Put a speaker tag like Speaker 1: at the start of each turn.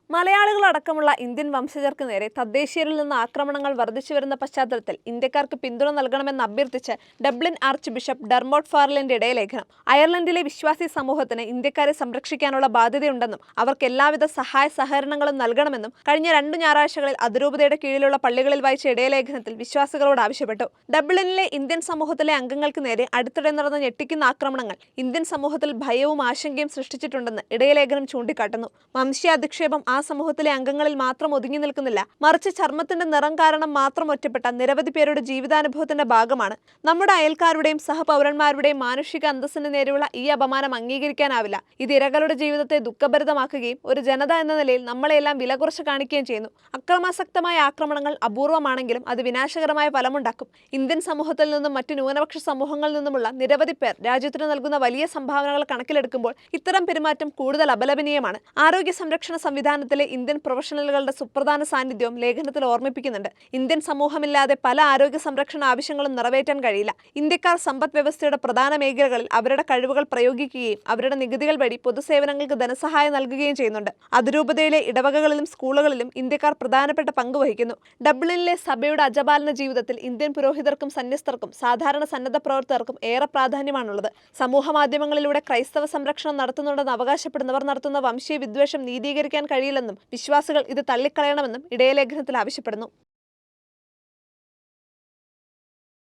Speaker 1: മലയാളികളടക്കമുള്ള Indian വംശജർക്ക് നേരെ തദ്ദേശീയരിൽ നിന്ന് ആക്രമണങ്ങൾ വർദ്ധിച്ചുവരുന്ന പശ്ചാത്തലത്തിൽ ഇന്ത്യക്കാർക്ക് പിന്തുണ നൽകണമെന്ന് അഭ്യർത്ഥിച്ച് ഡബ്ലിൻ ആർച്ച് ബിഷപ്പ് ഡെർമോട്ട് ഫാർലൻഡ് ഇടയലേഖനം. അയർലൻഡിലെ വിശ്വാസി സമൂഹത്തിന് ഇന്ത്യക്കാരെ സംരക്ഷിക്കാനുള്ള ബാധ്യതയുണ്ടെന്നും അവർക്ക് എല്ലാവിധ സഹായ സഹകരണങ്ങളും നൽകണമെന്നും കഴിഞ്ഞ 2 ഞായറാഴ്ചകളിൽ അതിരൂപതയുടെ കീഴിലുള്ള പള്ളികളിൽ വായിച്ച ഇടയലേഖനത്തിൽ വിശ്വാസികളോട് ആവശ്യപ്പെട്ടു. ഡബ്ലിനിലെ ഇന്ത്യൻ സമൂഹത്തിലെ അംഗങ്ങൾക്ക് നേരെ അടുത്തിടെ നടന്ന ഞെട്ടിക്കുന്ന ആക്രമണങ്ങൾ ഇന്ത്യൻ സമൂഹത്തിൽ ഭയവും ആശങ്കയും സൃഷ്ടിച്ചിട്ടുണ്ടെന്ന് ഇടയലേഖനം ചൂണ്ടിക്കാട്ടുന്നു. വംശീയാധിക്ഷേപം ആ സമൂഹത്തിലെ അംഗങ്ങളിൽ മാത്രം ഒതുങ്ങി നിൽക്കുന്നില്ല, മറിച്ച് ചർമ്മത്തിന്റെ നിറം കാരണം മാത്രം ഒറ്റപ്പെട്ട നിരവധി പേരുടെ ജീവിതാനുഭവത്തിന്റെ ഭാഗമാണ്. നമ്മുടെ അയൽക്കാരുടെയും സഹപൗരന്മാരുടെയും മാനുഷിക അന്തസ്സിന് നേരെയുള്ള ഈ അപമാനം അംഗീകരിക്കാനാവില്ല. ഇത് ഇരകളുടെ ജീവിതത്തെ ദുഃഖഭരിതമാക്കുകയും ഒരു ജനത എന്ന നിലയിൽ നമ്മളെല്ലാം വില കുറച്ച് കാണിക്കുകയും ചെയ്യുന്നു. അക്രമാസക്തമായ ആക്രമണങ്ങൾ അപൂർവമാണെങ്കിലും അത് വിനാശകരമായ ഫലമുണ്ടാക്കും. ഇന്ത്യൻ സമൂഹത്തിൽ നിന്നും മറ്റു ന്യൂനപക്ഷ സമൂഹങ്ങളിൽ നിന്നുമുള്ള നിരവധി പേർ രാജ്യത്തിന് നൽകുന്ന വലിയ സംഭാവനകൾ കണക്കിലെടുക്കുമ്പോൾ ഇത്തരം പെരുമാറ്റം കൂടുതൽ അപലപനീയമാണ്. ആരോഗ്യ സംരക്ഷണ സംവിധാനത്തിലെ ഇന്ത്യൻ പ്രൊഫഷണലുകളുടെ സുപ്രധാന സാന്നിധ്യവും ലേഖനത്തിൽ ഓർമ്മിപ്പിക്കുന്നുണ്ട്. ഇന്ത്യൻ സമൂഹമില്ലാതെ പല ആരോഗ്യ സംരക്ഷണ ആവശ്യങ്ങളും നിറവേറ്റാൻ കഴിയില്ല. ഇന്ത്യക്കാർ സമ്പദ് വ്യവസ്ഥയുടെ പ്രധാന മേഖലകളിൽ അവരുടെ കഴിവുകൾ പ്രയോഗിക്കുകയും അവരുടെ നികുതികൾ വഴി പൊതുസേവനങ്ങൾക്ക് ധനസഹായം നൽകുകയും ചെയ്യുന്നുണ്ട്. അതിരൂപതയിലെ ഇടവകകളിലും സ്കൂളുകളിലും ഇന്ത്യക്കാർ പ്രധാനപ്പെട്ട പങ്ക് വഹിക്കുന്നു. ഡബ്ലിനിലെ സഭയുടെ അജപാലന ജീവിതത്തിൽ ഇന്ത്യൻ പുരോഹിതർക്കും സന്യസ്തർക്കും സാധാരണ സന്നദ്ധ പ്രവർത്തകർക്കും ഏറെ പ്രാധാന്യമാണുള്ളത്. സമൂഹ മാധ്യമങ്ങളിലൂടെ ക്രൈസ്തവ സംരക്ഷണം നടത്തുന്നുണ്ടെന്ന് അവകാശപ്പെടുന്നവർ നടത്തുന്ന വംശീയ വിദ്വേഷം നീതീകരിക്കാൻ കഴിയില്ലെന്നും വിശ്വാസികൾ ഇത് തള്ളിക്കളയണമെന്നും ഇടയലേഖനത്തിൽ ആവശ്യപ്പെടുന്നു.